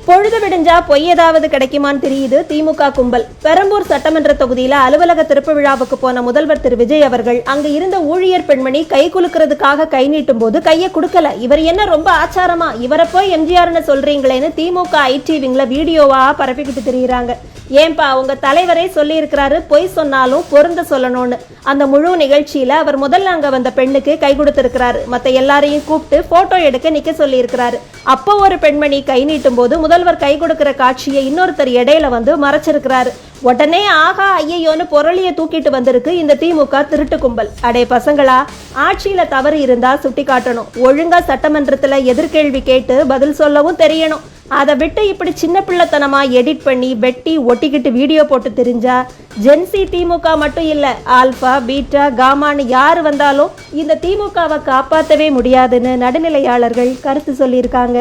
பொழுது விடிஞ்சா பொய் ஏதாவது கிடைக்குமான்னு தெரியுது திமுக கும்பல். பெரம்பூர் சட்டமன்ற தொகுதியில அலுவலக திறப்பு விழாவுக்கு போன முதல்வர் திரு விஜய் அவர்கள் அங்க இருந்த ஊழியர் பெண்மணி கை குலுக்கிறதுக்காக கை நீட்டும் போது கையை கொடுக்கல. இவர் என்ன ரொம்ப ஆச்சாரமா, இவரை போய் எம்ஜிஆர்னு சொல்றீங்களேன்னு திமுக ஐடி விங்ல வீடியோவா பரப்பிக்கிட்டு தெரியுறாங்க. ஏன்பா, உங்க தலைவரே சொல்லி இருக்கிறாரு பொய் சொன்னாலும் பொருந்த சொல்லணும்னு. அந்த முழு நிகழ்ச்சியில அவர் முதல்ல அங்க வந்த பெண்ணுக்கு கை கொடுத்திருக்கிறாரு. மத்த எல்லாரையும் கூப்பிட்டு போட்டோ எடுக்க நிக்க சொல்லி இருக்கிறாரு. அப்போ ஒரு பெண்மணி கை நீட்டும் போது முதல்வர் கை கொடுக்கிற காட்சியை இன்னொருத்தர் இடையில வந்து மறைச்சிருக்கிறாரு. உடனே ஆகா ஐயோன்னு பொருளிய தூக்கிட்டு வந்திருக்கு இந்த திமுக திருட்டு கும்பல். அடே பசங்களா, ஆட்சியில தவறு இருந்தா சுட்டி காட்டணும், ஒழுங்கா சட்டமன்றத்துல எதிர்கேள்வி கேட்டு பதில் சொல்லவும் தெரியணும். அதை விட்டு இப்படி சின்ன பிள்ளைத்தனமா எடிட் பண்ணி வெட்டி ஒட்டிக்கிட்டு வீடியோ போட்டு தெரிஞ்சா ஜென்சி திமுக மட்டும் இல்ல, ஆல்பா பீட்டா காமான்னு யாரு வந்தாலும் இந்த திமுகவை காப்பாற்றவே முடியாதுன்னு நடுநிலையாளர்கள் கருத்து சொல்லியிருக்காங்க.